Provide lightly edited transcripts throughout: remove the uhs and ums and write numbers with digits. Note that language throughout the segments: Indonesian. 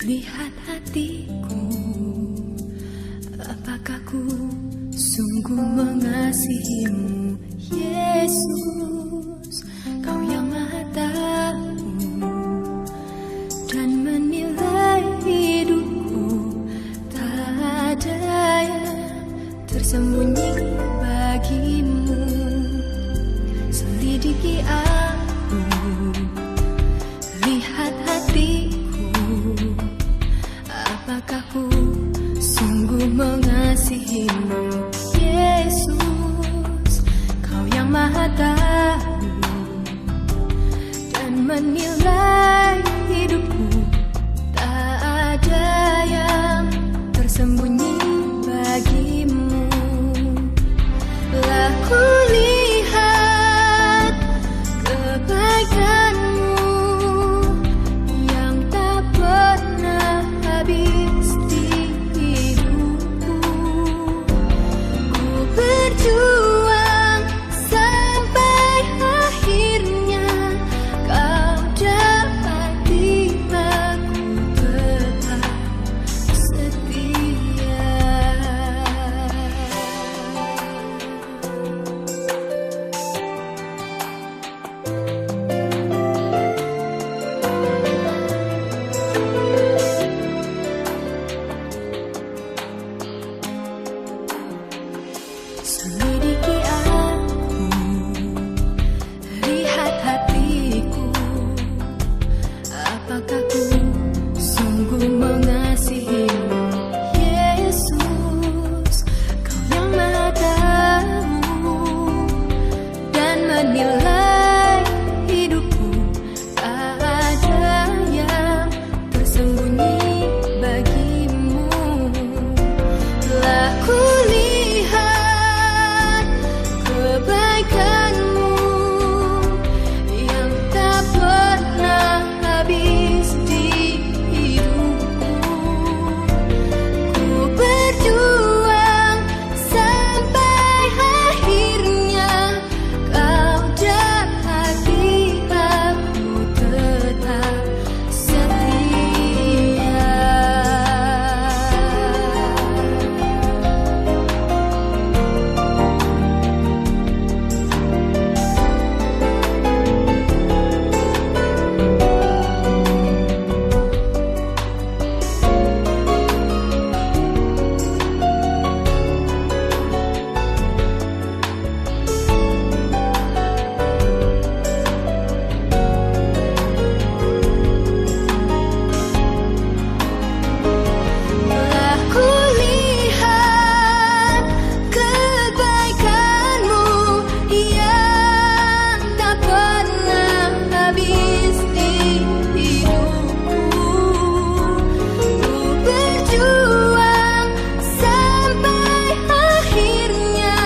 Lihat hatiku, apakah ku sungguh mengasihimu, Yesus? Kau yang Maha Tahu dan menilai hidupku, tak ada yang tersembunyi bagimu. Selidiki aku, lihat hatiku, apakah ku sungguh mengasihimu, Yesus? Kau yang Maha Tahu dan menilai hidupku, tak ada yang tersembunyi bagimu. Lah ku lihat kebaikanmu yang tak pernah habis di hidupku. Ku berjuang sampai akhirnya kau dapati aku tetap setia. Selidiki aku, lihat hatiku, apakah ku sungguh mengasihimu, Yesus? Kau yang Maha Tahu dan menilai hidupku, tak ada yang tersembunyi bagimu. Telah ku lihat kebaikanmu yang tak pernah habis di hidupku. Ku berjuang sampai akhirnya kau dapati aku tetap setia. Telah ku lihat kebaikanmu yang tak pernah habis di hidupku. Ku berjuang sampai akhirnya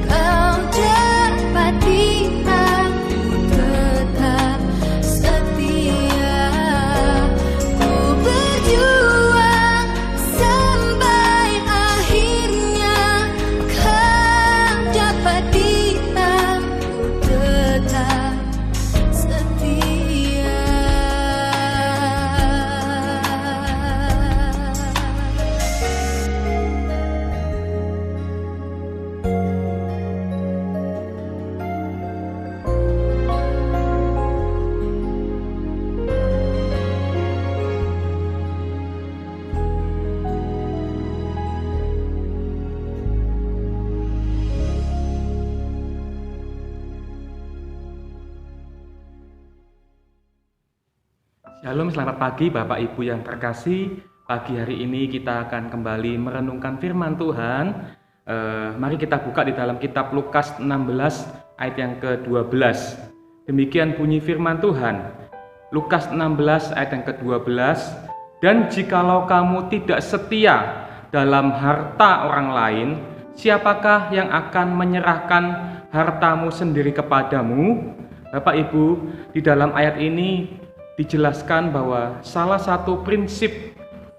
kau dapati aku tetap setia. Ku berjuang sampai akhirnya kau dapati aku tetap setia. Shalom, selamat pagi Bapak Ibu yang terkasih. Pagi hari ini kita akan kembali merenungkan firman Tuhan. Mari kita buka di dalam kitab Lukas 16 ayat yang ke-12. Demikian bunyi firman Tuhan. Lukas 16 ayat yang ke-12. Dan jikalau kamu tidak setia dalam harta orang lain, siapakah yang akan menyerahkan hartamu sendiri kepadamu? Bapak Ibu, di dalam ayat ini dijelaskan bahwa salah satu prinsip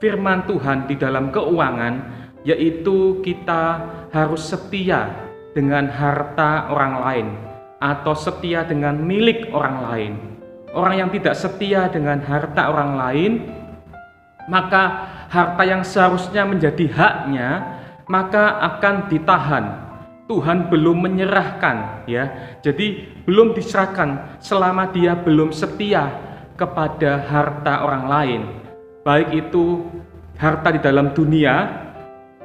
firman Tuhan di dalam keuangan yaitu kita harus setia dengan harta orang lain atau setia dengan milik orang lain. Orang yang tidak setia dengan harta orang lain maka harta yang seharusnya menjadi haknya maka akan ditahan. Tuhan belum menyerahkan, ya. Jadi belum diserahkan selama dia belum setia kepada harta orang lain. Baik itu harta di dalam dunia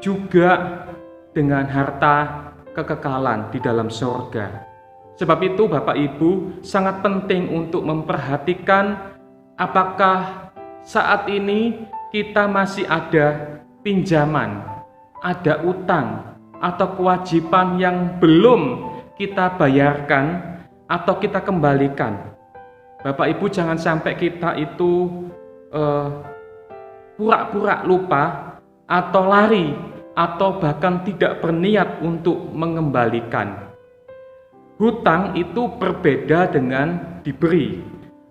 juga dengan harta kekekalan di dalam surga. Sebab itu Bapak Ibu sangat penting untuk memperhatikan apakah saat ini kita masih ada pinjaman, ada utang, atau kewajiban yang belum kita bayarkan atau kita kembalikan. Bapak Ibu jangan sampai kita itu pura-pura lupa atau lari atau bahkan tidak berniat untuk mengembalikan. Hutang itu berbeda dengan diberi.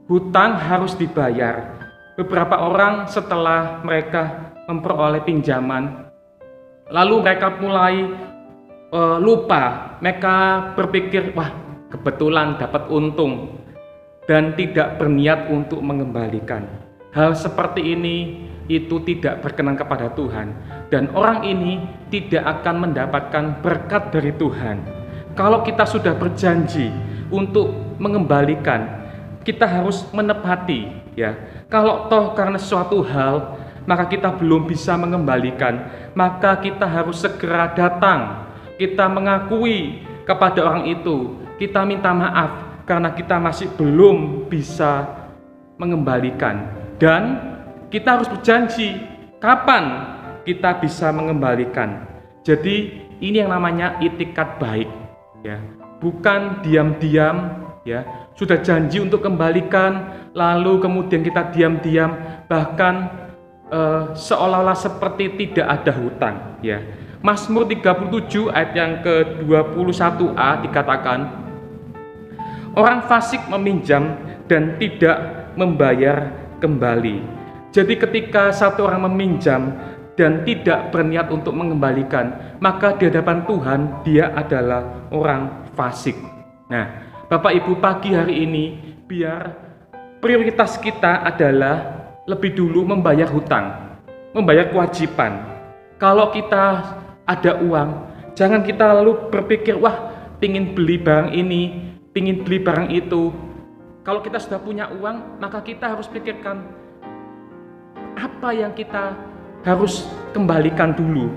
Hutang harus dibayar. Beberapa orang setelah mereka memperoleh pinjaman, lalu mereka mulai lupa, mereka berpikir, wah kebetulan dapat untung, dan tidak berniat untuk mengembalikan. Hal seperti ini itu tidak berkenan kepada Tuhan, dan orang ini tidak akan mendapatkan berkat dari Tuhan. Kalau kita sudah berjanji untuk mengembalikan, kita harus menepati, ya. Kalau toh karena suatu hal maka kita belum bisa mengembalikan, maka kita harus segera datang. Kita mengakui kepada orang itu, kita minta maaf karena kita masih belum bisa mengembalikan. Dan kita harus berjanji kapan kita bisa mengembalikan. Jadi ini yang namanya itikat baik, ya. Bukan diam-diam, ya. Sudah janji untuk kembalikan, lalu kemudian kita diam-diam, bahkan seolah-olah seperti tidak ada hutang, ya. Mazmur 37 ayat yang ke-21a dikatakan, orang fasik meminjam dan tidak membayar kembali. Jadi ketika satu orang meminjam dan tidak berniat untuk mengembalikan, maka di hadapan Tuhan dia adalah orang fasik. Nah, Bapak Ibu, pagi hari ini biar prioritas kita adalah lebih dulu membayar hutang, membayar kewajiban. Kalau kita ada uang, jangan kita lalu berpikir, wah pingin beli barang ini, pingin beli barang itu. Kalau kita sudah punya uang, maka kita harus pikirkan apa yang kita harus kembalikan dulu,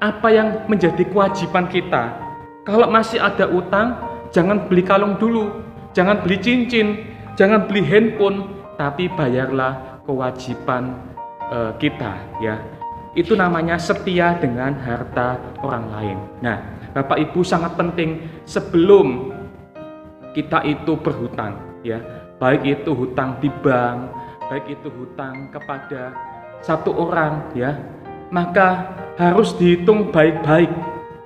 apa yang menjadi kewajiban kita. Kalau masih ada utang, jangan beli kalung dulu, jangan beli cincin, jangan beli handphone, tapi bayarlah kewajiban kita, ya. Itu namanya setia dengan harta orang lain. Nah, Bapak Ibu sangat penting sebelum kita itu berhutang, ya. Baik itu hutang di bank, baik itu hutang kepada satu orang, ya. Maka harus dihitung baik-baik.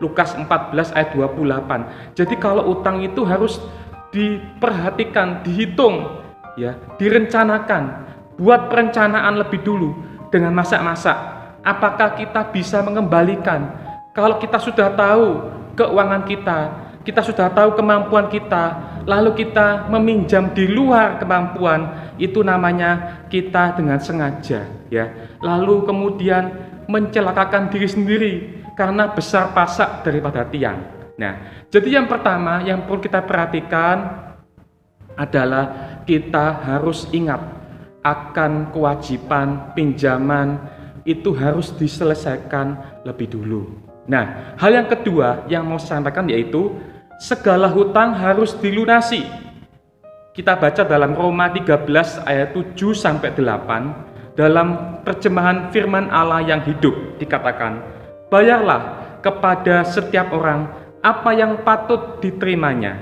Lukas 14 ayat 28. Jadi kalau utang itu harus diperhatikan, dihitung, ya, direncanakan. Buat perencanaan lebih dulu dengan masak-masak. Apakah kita bisa mengembalikan? Kalau kita sudah tahu keuangan kita sudah tahu kemampuan kita, lalu kita meminjam di luar kemampuan, itu namanya kita dengan sengaja, ya. Lalu kemudian mencelakakan diri sendiri karena besar pasak daripada tiang. Nah, jadi yang pertama yang perlu kita perhatikan adalah kita harus ingat akan kewajiban pinjaman itu harus diselesaikan lebih dulu. Nah, hal yang kedua yang mau saya sampaikan yaitu segala hutang harus dilunasi. Kita baca dalam Roma 13 ayat 7 sampai 8 dalam terjemahan firman Allah yang hidup dikatakan, bayarlah kepada setiap orang apa yang patut diterimanya.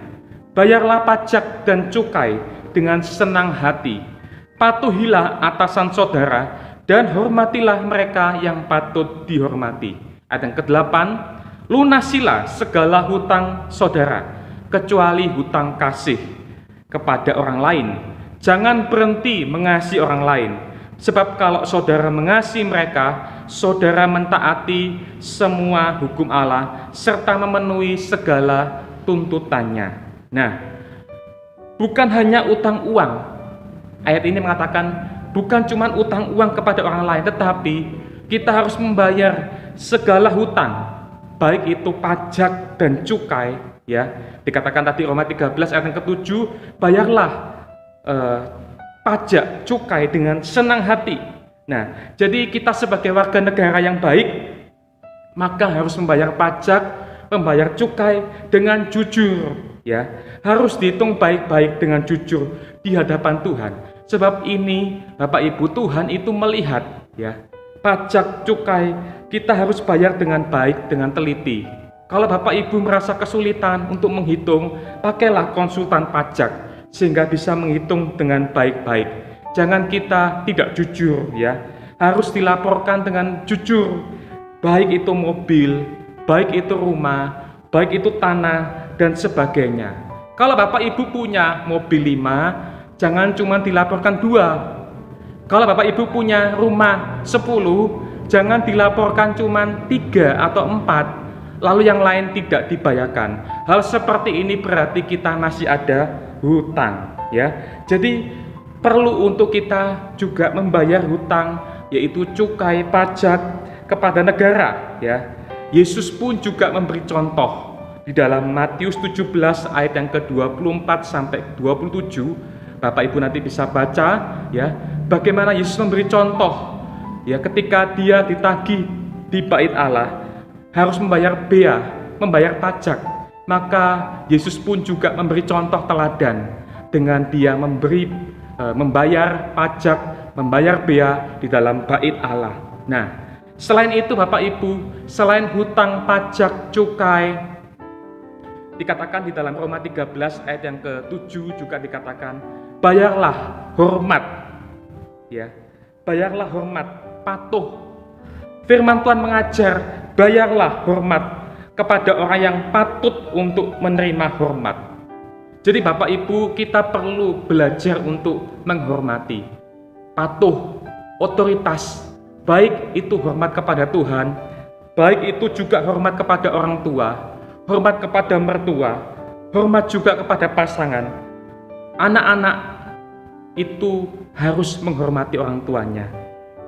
Bayarlah pajak dan cukai dengan senang hati. Patuhilah atasan saudara dan hormatilah mereka yang patut dihormati. Ayat yang ke-8, lunasilah segala hutang saudara, kecuali hutang kasih kepada orang lain. Jangan berhenti mengasihi orang lain, sebab kalau saudara mengasihi mereka, saudara mentaati semua hukum Allah, serta memenuhi segala tuntutannya. Nah, bukan hanya utang uang. Ayat ini mengatakan bukan cuma utang uang kepada orang lain, tetapi kita harus membayar segala hutang, baik itu pajak dan cukai, ya. Dikatakan tadi Roma 13 ayat yang ke-7, bayarlah pajak cukai dengan senang hati. Nah, jadi kita sebagai warga negara yang baik, maka harus membayar pajak, membayar cukai dengan jujur, ya. Harus dihitung baik-baik dengan jujur di hadapan Tuhan. Sebab ini, Bapak Ibu, Tuhan itu melihat, ya, pajak cukai kita harus bayar dengan baik, dengan teliti. Kalau Bapak Ibu merasa kesulitan untuk menghitung, pakailah konsultan pajak sehingga bisa menghitung dengan baik-baik. Jangan kita tidak jujur, ya. Harus dilaporkan dengan jujur. Baik itu mobil, baik itu rumah, baik itu tanah dan sebagainya. Kalau Bapak Ibu punya mobil 5, jangan cuma dilaporkan 2. Kalau Bapak Ibu punya rumah 10, jangan dilaporkan cuma 3 atau 4. Lalu yang lain tidak dibayarkan. Hal seperti ini berarti kita masih ada hutang, ya. Jadi perlu untuk kita juga membayar hutang, yaitu cukai pajak kepada negara, ya. Yesus pun juga memberi contoh di dalam Matius 17 ayat yang ke-24 sampai 27. Bapak Ibu nanti bisa baca, ya, bagaimana Yesus memberi contoh, ya, ketika dia ditagih di bait Allah harus membayar bea, membayar pajak. Maka Yesus pun juga memberi contoh teladan dengan dia membayar pajak, membayar bea di dalam bait Allah. Nah, selain itu Bapak Ibu, selain hutang pajak cukai, dikatakan di dalam Roma 13 ayat yang ke-7 juga dikatakan, bayarlah hormat, ya. Bayarlah hormat, patuh. Firman Tuhan mengajar, bayarlah hormat kepada orang yang patut untuk menerima hormat. Jadi Bapak Ibu, kita perlu belajar untuk menghormati, patuh, otoritas, baik itu hormat kepada Tuhan, baik itu juga hormat kepada orang tua, hormat kepada mertua, hormat juga kepada pasangan. Anak-anak itu harus menghormati orang tuanya.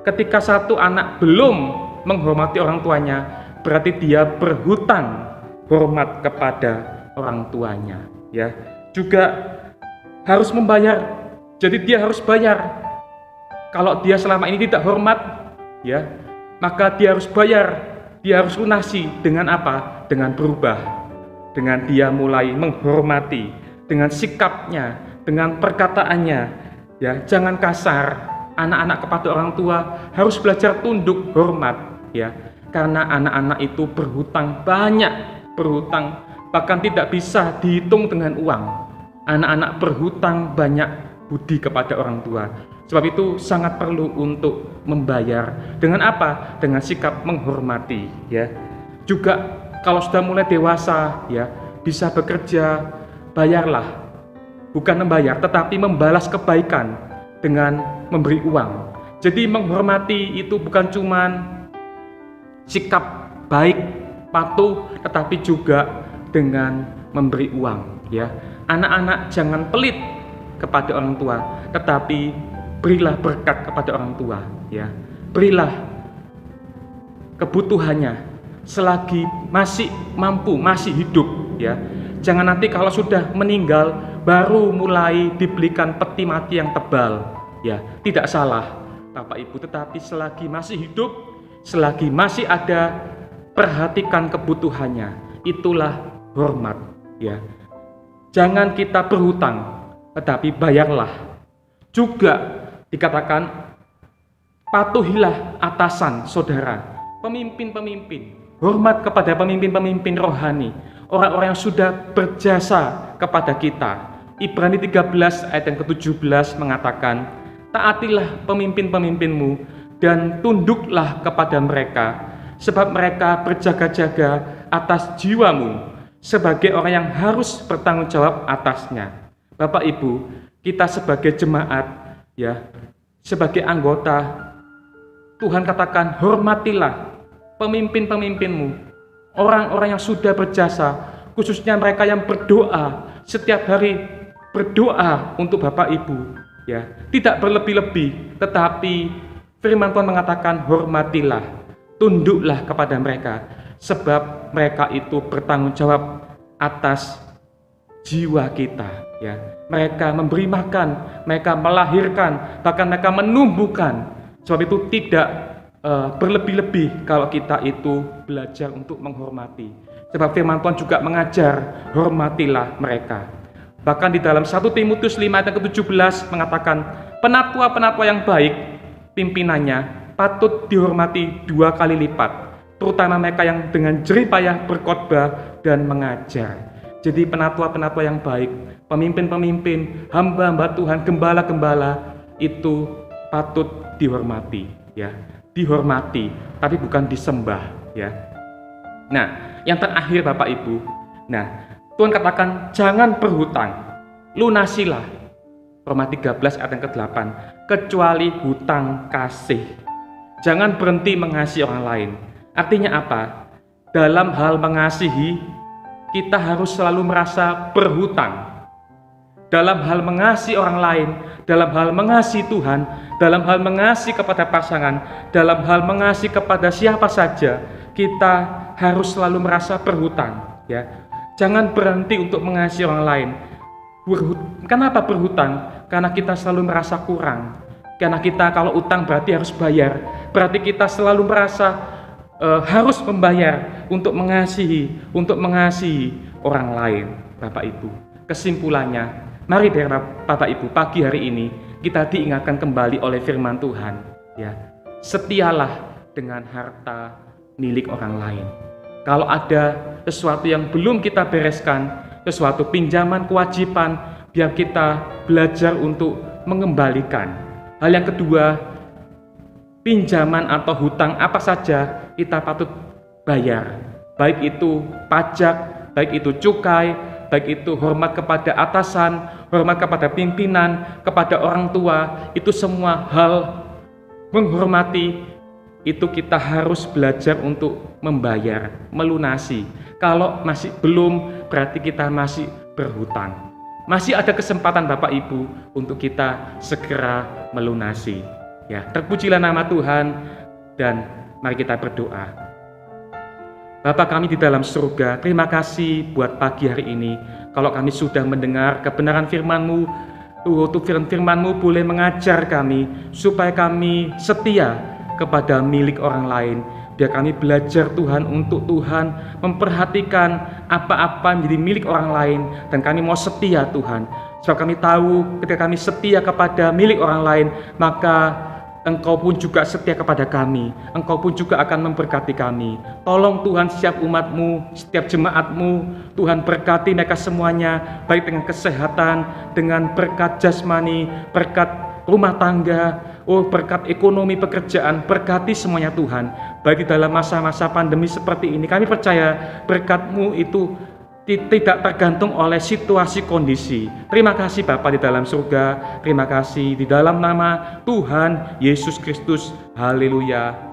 Ketika satu anak belum menghormati orang tuanya, berarti dia berhutang hormat kepada orang tuanya, ya. Juga harus membayar. Jadi dia harus bayar. Kalau dia selama ini tidak hormat, ya, maka dia harus bayar. Dia harus lunasi dengan apa? Dengan berubah. Dengan dia mulai menghormati, dengan sikapnya, dengan perkataannya, ya. Jangan kasar. Anak-anak kepada orang tua harus belajar tunduk hormat, ya, karena anak-anak itu berhutang banyak, berhutang bahkan tidak bisa dihitung dengan uang. Anak-anak berhutang banyak budi kepada orang tua. Sebab itu sangat perlu untuk membayar. Dengan apa? Dengan sikap menghormati, ya. Juga kalau sudah mulai dewasa, ya, bisa bekerja, bayarlah. Bukan membayar, tetapi membalas kebaikan dengan memberi uang. Jadi menghormati itu bukan cuman sikap baik, patuh, tetapi juga dengan memberi uang, ya. Anak-anak jangan pelit kepada orang tua, tetapi berilah berkat kepada orang tua, ya. Berilah kebutuhannya selagi masih mampu, masih hidup, ya. Jangan nanti kalau sudah meninggal baru mulai dibelikan peti mati yang tebal, ya. Tidak salah Bapak Ibu, tetapi selagi masih hidup, selagi masih ada, perhatikan kebutuhannya. Itulah hormat, ya. Jangan kita berhutang, tetapi bayarlah. Juga dikatakan patuhilah atasan saudara, pemimpin-pemimpin. Hormat kepada pemimpin-pemimpin rohani, orang-orang yang sudah berjasa kepada kita. Ibrani 13 ayat yang ke-17 mengatakan, taatilah pemimpin-pemimpinmu dan tunduklah kepada mereka, sebab mereka berjaga-jaga atas jiwamu sebagai orang yang harus bertanggung jawab atasnya. Bapak Ibu, kita sebagai jemaat, ya, sebagai anggota, Tuhan katakan hormatilah pemimpin-pemimpinmu, orang-orang yang sudah berjasa, khususnya mereka yang berdoa setiap hari, berdoa untuk Bapak Ibu, ya, tidak berlebih-lebih, tetapi firman Tuhan mengatakan hormatilah, tunduklah kepada mereka, sebab mereka itu bertanggung jawab atas jiwa kita, ya. Mereka memberi makan, mereka melahirkan, bahkan mereka menumbuhkan. Sebab itu tidak berlebih-lebih kalau kita itu belajar untuk menghormati. Sebab firman Tuhan juga mengajar, hormatilah mereka. Bahkan di dalam 1 Timotius 5 ayat ke-17 mengatakan, penatua-penatua yang baik, pimpinannya patut dihormati 2 kali lipat, terutama mereka yang dengan jerih payah berkhotbah dan mengajar. Jadi penatua-penatua yang baik, pemimpin-pemimpin, hamba-hamba Tuhan, gembala-gembala itu patut dihormati, ya. Dihormati, tapi bukan disembah, ya. Nah, yang terakhir Bapak Ibu, nah, Tuhan katakan jangan berhutang, lunasilah. Roma 13 ayat yang ke-8, kecuali hutang kasih. Jangan berhenti mengasihi orang lain. Artinya apa? Dalam hal mengasihi, kita harus selalu merasa berhutang. Dalam hal mengasihi orang lain, dalam hal mengasihi Tuhan, dalam hal mengasihi kepada pasangan, dalam hal mengasihi kepada siapa saja, kita harus selalu merasa berhutang, ya. Jangan berhenti untuk mengasihi orang lain. Kenapa berhutang? Karena kita selalu merasa kurang. Karena kita kalau utang berarti harus bayar. Berarti kita selalu merasa harus membayar untuk mengasihi orang lain, Bapak Ibu. Kesimpulannya, mari Bapak Ibu, pagi hari ini kita diingatkan kembali oleh firman Tuhan, ya. Setialah dengan harta milik orang lain. Kalau ada sesuatu yang belum kita bereskan, sesuatu pinjaman, kewajiban, biar kita belajar untuk mengembalikan. Hal yang kedua, pinjaman atau hutang apa saja kita patut bayar. Baik itu pajak, baik itu cukai, baik itu hormat kepada atasan, hormat kepada pimpinan, kepada orang tua, itu semua hal menghormati. Itu kita harus belajar untuk membayar, melunasi. Kalau masih belum, berarti kita masih berhutang. Masih ada kesempatan Bapak Ibu untuk kita segera melunasi. Ya, terpujilah nama Tuhan dan mari kita berdoa. Bapa kami di dalam surga, terima kasih buat pagi hari ini. Kalau kami sudah mendengar kebenaran firman-Mu, Tuhan firman-Mu boleh mengajar kami supaya kami setia kepada milik orang lain. Biar kami belajar Tuhan untuk Tuhan memperhatikan apa-apa menjadi milik orang lain, dan kami mau setia Tuhan. Sebab kami tahu ketika kami setia kepada milik orang lain, maka Engkau pun juga setia kepada kami. Engkau pun juga akan memberkati kami. Tolong Tuhan setiap umat-Mu, setiap jemaat-Mu, Tuhan berkati mereka semuanya, baik dengan kesehatan, dengan berkat jasmani, berkat rumah tangga, berkat ekonomi pekerjaan, berkati semuanya Tuhan. Baik di dalam masa-masa pandemi seperti ini, kami percaya berkat-Mu itu tidak tergantung oleh situasi kondisi. Terima kasih Bapa di dalam surga, terima kasih di dalam nama Tuhan Yesus Kristus. Haleluya.